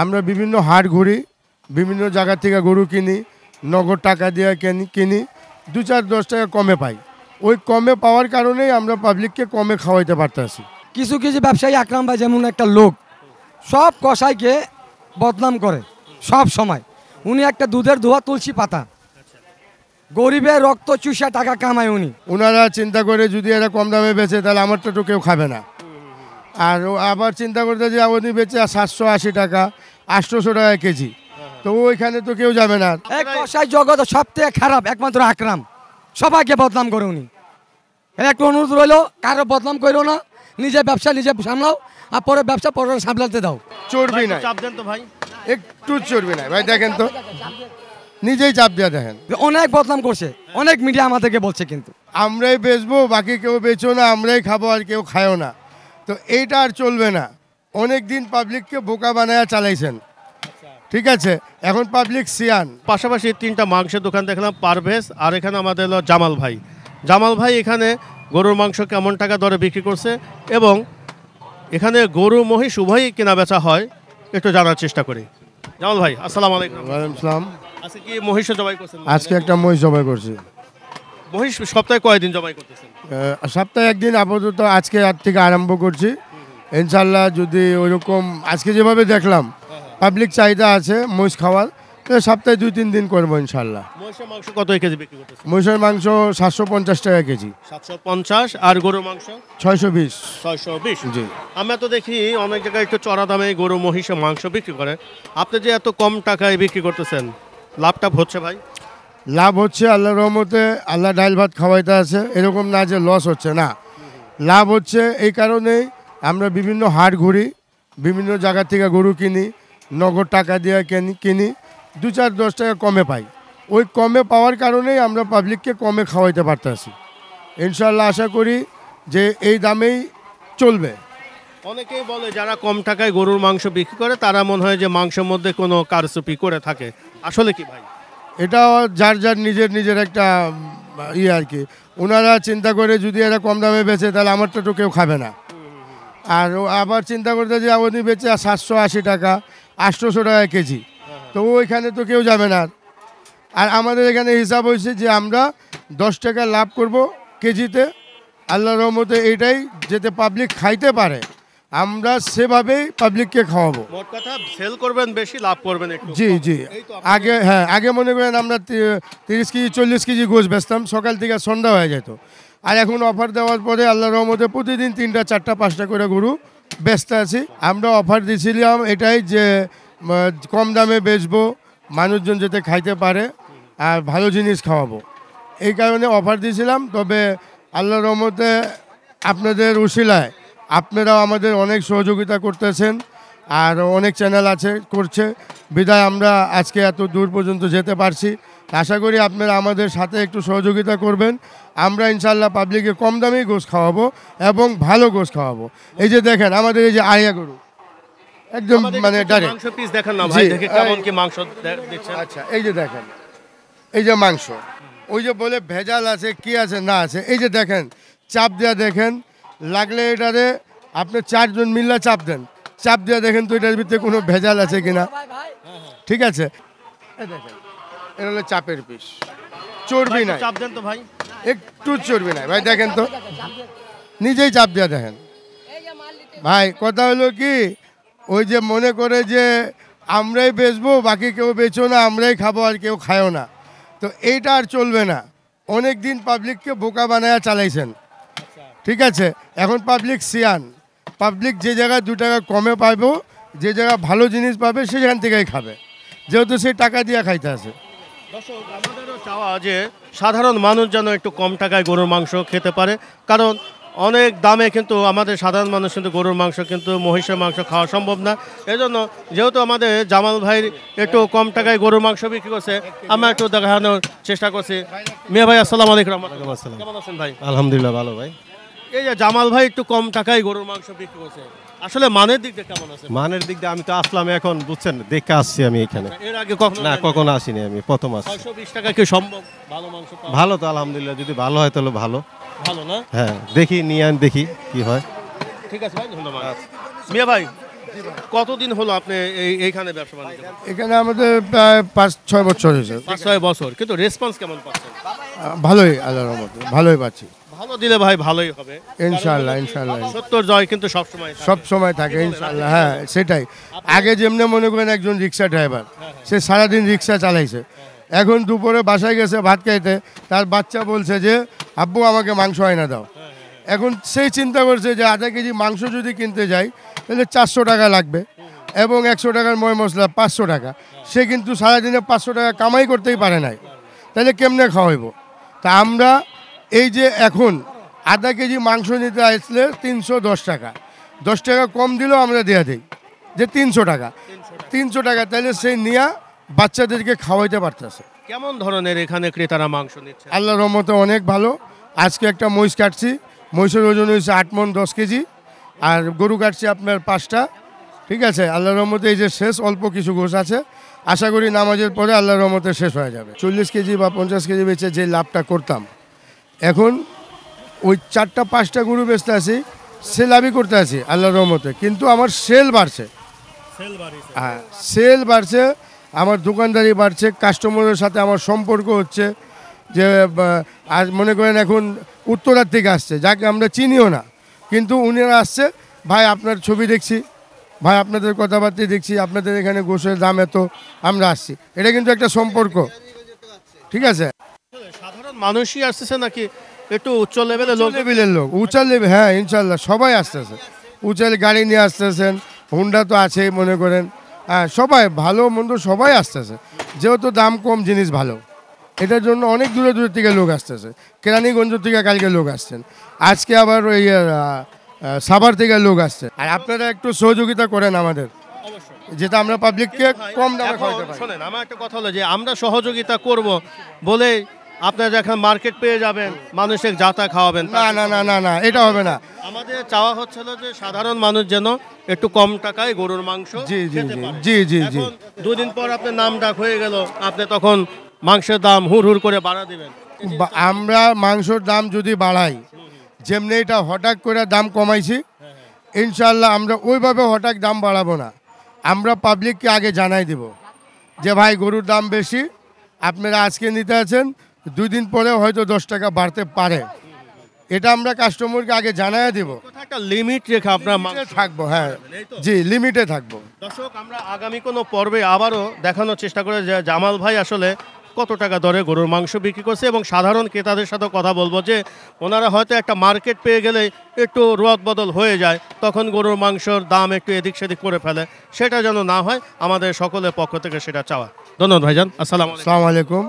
আমরা বিভিন্ন হাট ঘুরি, বিভিন্ন জায়গা থেকে গরু কিনি, নগদ টাকা দিয়ে কিনি 2-4-10 টাকা কমে পাই। ওই কমে পাওয়ার কারণেই আমরা পাবলিককে কমে খাওয়াইতে পারতেছি। কিছু কিছু ব্যবসায়ী আকরাম ভাই যেমন একটা লোক সব কসাইকে বদনাম করে সব সময়। উনি একটা দুধের ধোয়া তুলসী পাতা, গরিবের রক্ত চুষা টাকা কামায় উনি। ওনারা চিন্তা করে যদি এরা কম দামে বেচে তাহলে আমারটা তো কেউ খাবে না। আর আবার চিন্তা করতে যে উনি বেচে 780 টাকা 800 টাকা কেজি, তো ওইখানে তো কেউ যাবে না। এক কসাই জগৎ সব থেকে খারাপ একমাত্র আকরাম, সবাইকে বদনাম করে উনি। একটা অনুরোধ রইল, কারো বদনাম করো না, নিজে ব্যবসা নিজে সামলাও, আর পরে ব্যবসা পরে সামলাতে দাও। চর্বি নাই, চাপ দেন তো ভাই, একটু চর্বি নাই ভাই। দেখেন তো, নিজেই চাপ দিয়ে দেখেন। অনেক বদনাম করছে, অনেক মিডিয়া আমাদেরকে বলছে, কিন্তু আমরাই বেচবো, বাকি কেউ বেচো না, আমরাই খাবো আর কেউ খায়ও না। তো এইটা আর চলবে না। অনেক দিন পাবলিককে বোকা বানায়া চালাইছেন, ঠিক আছে? এখন পাবলিক সিয়ান। পাশাপাশি 3টা মাংসের দোকান দেখলাম, পারভেজ, আর এখানে আমাদের হলো জামাল ভাই। জামাল ভাই এখানে গরুর মাংস কেমন টাকা দরে বিক্রি করছে এবং এখানে গরু মহিষ উভয়ই কেনা বেচা হয়, একটু জানার চেষ্টা করি। জামাল ভাই আসসালামু আলাইকুম। ওয়ালাইকুম আসসালাম। আজকে কি মহিষ জবাই করছেন? আজকে একটা মহিষ জবাই করছি। মহিষ সপ্তাহে কয়দিন জবাই করতেছেন? সপ্তাহে একদিন আপাতত আজকে রাত থেকে আরম্ভ করছি। ইনশাল্লাহ যদি ওইরকম আজকে যেভাবে দেখলাম পাবলিক চাহিদা আছে মহিষ খাওয়ার, তো সপ্তাহে 2-3 দিন করবো ইনশাল্লাহ। মহিষের মাংস কত কেজি বিক্রি করতেছেন? মহিষের মাংস 750 টাকা কেজি। 750। আর গরুর মাংস 620। 620। জি। আমরা তো দেখি অনেক জায়গায় একটু চড়া দামে গরু মহিষের মাংস বিক্রি করে, আপনি যে এত কম টাকায় বিক্রি করতেছেন, লাভটা হচ্ছে ভাই? লাভ হচ্ছে আল্লাহর রহমতে, আল্লাহ ডাল ভাত খাওয়াইতে আছে, এরকম না যে লস হচ্ছে, না, লাভ হচ্ছে। এই কারণেই আমরা বিভিন্ন হাট ঘুরি, বিভিন্ন জায়গা থেকে গরু কিনি, নগদ টাকা দিয়ে কিনি 2-4-10 টাকা কমে পাই। ওই কমে পাওয়ার কারণেই আমরা পাবলিককে কমে খাওয়াইতে পারতেছি। ইনশাল্লাহ আশা করি যে এই দামেই চলবে। অনেকেই বলে যারা কম টাকায় গরুর মাংস বিক্রি করে তারা মনে হয় যে মাংসের মধ্যে কোনো কারচুপি করে থাকে, আসলে কি ভাই? এটাও যার যার নিজের একটা আর কি। ওনারা চিন্তা করে যদি এরা কম দামে বেচে তাহলে আমারটা তো কেউ খাবে না। আর আবার চিন্তা করতে যে উনি বেচে 780 টাকা 800 টাকা কেজি, তো ওইখানে তো কেউ যাবে না। আর আমাদের এখানে হিসাব হয়েছে যে আমরা 10 টাকা লাভ করব কেজিতে। আল্লাহর রহমতে এইটাই যাতে পাবলিক খাইতে পারে, আমরা সেভাবেই পাবলিককে খাওয়াবো। মোট কথা সেল করবেন বেশি, লাভ করবেন একটু। জি জি। আগে মনে করেন আমরা 30 কেজি 40 কেজি গোশ বেচতাম, সকাল থেকে সন্ধ্যা হয়ে যেত। আর এখন অফার দেওয়ার পরে আল্লাহর রহমতে প্রতিদিন 3টা 4টা 5টা করে গরু বেচতে আছি। আমরা অফার দিয়েছিলাম এটাই যে কম দামে বেচবো, মানুষজন যাতে খাইতে পারে আর ভালো জিনিস খাওয়াবো, এই কারণে অফার দিয়েছিলাম। তবে আল্লাহর রহমতে আপনাদের উশিলায় আপনারাও আমাদের অনেক সহযোগিতা করতেছেন, আর অনেক চ্যানেল আছে করছে, বিধায় আমরা আজকে এত দূর পর্যন্ত যেতে পারছি। আশা করি আপনারা আমাদের সাথে একটু সহযোগিতা করবেন। আমরা ইনশাল্লাহ পাবলিকে কম দামেই গোশ খাওয়াবো এবং ভালো গোশ খাওয়াবো। এই যে দেখেন আমাদের এই যে আড়িয়া গরু একদম মানে ডাইরেক্ট মাংস পিস দেখেন না ভাই, দেখে কেমন কি মাংস দিচ্ছেন। আচ্ছা এই যে দেখেন, এই যে মাংস, ওই যে বলে ভেজাল আছে কি আছে না আছে, এই যে দেখেন চাপ দেওয়া দেখেন, লাগলে এটারে আপনি 4 জন মিল্লা চাপ দেন, চাপ দেওয়া দেখেন তো এটার ভিতরে কোনো ভেজাল আছে কিনা, ঠিক আছে? এই দেখেন এটা হলো চাপের পিস, চর্বি নাই, চাপ দেন তো ভাই, একটু চর্বি নাই ভাই। দেখেন তো, নিজেই চাপ দেওয়া দেখেন ভাই। কথা হলো কি, ওই যে মনে করে যে আমরাই বেচবো, বাকি কেউ বেচো না, আমরাই খাবো আর কেউ খায়ও না, তো এইটা আর চলবে না। অনেক দিন পাবলিককে বোকা বানায়া চালাইছেন, ঠিক আছে? এখন পাবলিক সিয়ান, পাবলিক যে জায়গায় 2 টাকা কমে পাবো, যে জায়গায় ভালো জিনিস পাবে সেখান থেকেই খাবে, যেহেতু সে টাকা দিয়ে খাইতে আছে। দর্শক আমাদেরও চাওয়া যে সাধারণ মানুষ যেন একটু কম টাকায় গরুর মাংস খেতে পারে, কারণ অনেক দামে কিন্তু আমাদের সাধারণ মানুষ কিন্তু গরুর মাংস কিন্তু মহিষের মাংস খাওয়া সম্ভব না। এজন্য যেহেতু আমাদের জামাল ভাই একটু কম টাকায় গরুর মাংস বিক্রি করছে, আমরা একটু দেখানোর চেষ্টা করছি। মিয়া ভাই আসসালামু আলাইকুম। কেমন আছেন ভাই? আলহামদুলিল্লাহ ভালো ভাই। এই যে জামাল ভাই একটু কম টাকায় গরুর মাংস বিক্রি করছে, আসলে মানের দিক দিয়ে কেমন আছে? মানের দিক দিয়ে আমি তো আসলাম এখন, বুঝছেন, দেখে আসছি আমি এখানে। এর আগে কখনো না, কখনো আসিনি, আমি প্রথম আসছি। 620 টাকা কি সম্ভব ভালো মাংস পাওয়া? ভালো তো আলহামদুলিল্লাহ, যদি ভালো হয় তাহলে ভালো। ভালো না? হ্যাঁ দেখি, নিয়ে আন দেখি কি হয়। ঠিক আছে ভাই, ধন্যবাদ। মিয়া ভাই কতদিন হলো আপনি এইখানে ব্যবসা বাণিজ্য করেন? এখানে আমাদের প্রায় 5-6 বছর হয়েছে। 5-6 বছর, কিন্তু রেসপন্স কেমন পাচ্ছেন? ভালোই, আল্লাহর রহমতে ভালোই পাচ্ছি। ভালো দিলে ভাই ভালোই হবে। ইনশাআল্লাহ, ইনশাআল্লাহ সত্যর জয় কিন্তু সবসময় থাকে। সব সময় থাকে ইনশাআল্লাহ। হ্যাঁ সেটাই। আগে যেমনি মনে করেন একজন রিক্সা ড্রাইভার, সে সারাদিন রিক্সা চালাইছে, এখন দুপুরে বাসায় গেছে ভাত খাইতে, তার বাচ্চা বলছে যে আব্বু আমাকে মাংস আয়না দাও। এখন সেই চিন্তা করছে যে আধা কেজি মাংস যদি কিনতে যাই তাহলে 400 টাকা লাগবে এবং 100 টাকার ময় মশলা 500 টাকা। সে কিন্তু সারাদিনে 500 টাকা কামাই করতেই পারে নাই, তাহলে কেমনে খাওয়াইব? তা আমরা এই যে এখন আধা কেজি মাংস নিতে আসলে 310 টাকা, 10 টাকা কম দিলেও আমরা দেওয়া দিই যে 300 টাকা, 300 টাকা, তাহলে সে নিয়ে বাচ্চাদেরকে খাওয়াইতে পারতেছে। কেমন ধরনের এখানে ক্রেতারা মাংস নিচ্ছে? আল্লাহর রহমতে অনেক ভালো। আজকে একটা মহিষ কাটছি, মহিষের ওজন হয়েছে 8 মণ 10 কেজি, আর গরু কাটছি আপনার 5টা। ঠিক আছে, আল্লাহর রহমতে এই যে শেষ অল্প কিছু গোশ আছে, আশা করি নামাজের পরে আল্লাহর রহমতে শেষ হয়ে যাবে। 40 কেজি বা 50 কেজি বেচে যে লাভটা করতাম, এখন ওই 4টা-5টা গরু বেচতে আছি, সে লাভই করতে আছি আল্লাহর রহমতে, কিন্তু আমার সেল বাড়ছে। হ্যাঁ, সেল বাড়ছে, আমার দোকানদারি বাড়ছে, কাস্টমারের সাথে আমার সম্পর্ক হচ্ছে। যে আজ মনে করেন এখন উত্তরার থেকে আসছে, যাকে আমরা চিনিও না, কিন্তু উনিরা আসছে, ভাই আপনার ছবি দেখছি, ভাই আপনাদের কথাবার্তা দেখছি, আপনাদের এখানে গোশের দাম এত, আমরা আসছি। এটা কিন্তু একটা সম্পর্ক। ঠিক আছে, সাধারণ মানুষই আসতেছে নাকি একটু উচ্চ লেভেলের লোক? লেভেলের লোক, উঁচা লেভেল, হ্যাঁ ইনশাল্লাহ সবাই আসতেছে। উঁচা গাড়ি নিয়ে আসতেছেন, হুন্ডা তো আছেই মনে করেন, হ্যাঁ সবাই ভালো মন্দ সবাই আসতেছে, যেহেতু দাম কম, জিনিস ভালো, এটার জন্য অনেক দূরে দূরে থেকে লোক আসতেছে। কেরানীগঞ্জ থেকে কালকে লোক আসছেন, আজকে আবার ওই সাভার থেকে লোক আসছে। আর আপনারা একটু সহযোগিতা করেন আমাদের, যেটা আমরা পাবলিককে কম দামে এখন খাওয়াতে পারি। শোনেন, আমার একটা কথা হলো যে আমরা সহযোগিতা করব বলে আপনারা যখন মার্কেট পেয়ে যাবেন মানুষের যাতা খাওয়াবেন, না না না না না, এটা হবে না। আমাদের চাওয়া হচ্ছিল যে সাধারণ মানুষ যেন একটু কম টাকায় গরুর মাংস জি জি খেতে জি পারে। জি জি জি। এখন দুদিন পর আপনার নাম ডাক হয়ে গেল, আপনি তখন মাংসের দাম হুড় হুড় করে বাড়া দিবেন। আমরা মাংসর দাম যদি বাড়াই, যেমনি এটা হঠাৎ করে দাম কমাইছি, ইনশাল্লাহ আমরা ওইভাবে হঠাৎ দাম বাড়াবো না। আমরা পাবলিককে আগে জানাই দেব যে ভাই গরুর দাম বেশি, আপনারা আজকে নিতে আছেন, 2 দিন পরে হয়তো 10 টাকা বাড়তে পারে, এটা আমরা কাস্টমারকে আগে জানাই দেব। একটা লিমিট রেখে আপনার মাংস থাকবো, হ্যাঁ জি, লিমিটে থাকবো। দর্শক, আমরা আগামী কোনো পর্বে আবারও দেখানোর চেষ্টা করে যে জামাল ভাই আসলে কত টাকা দরে গরুর মাংস বিক্রি করছে, এবং সাধারণ ক্রেতাদের সাথে কথা বলবো যে ওনারা হয়তো একটা মার্কেট পেয়ে গেলে একটু রদ বদল হয়ে যায়, তখন গরুর মাংসর দাম একটু এদিক সেদিক করে ফেলে, সেটা যেন না হয়, আমাদের সকলের পক্ষ থেকে সেটা চাওয়া। ধন্যবাদ ভাইজান, আসসালামু আলাইকুম। আসসালামু আলাইকুম।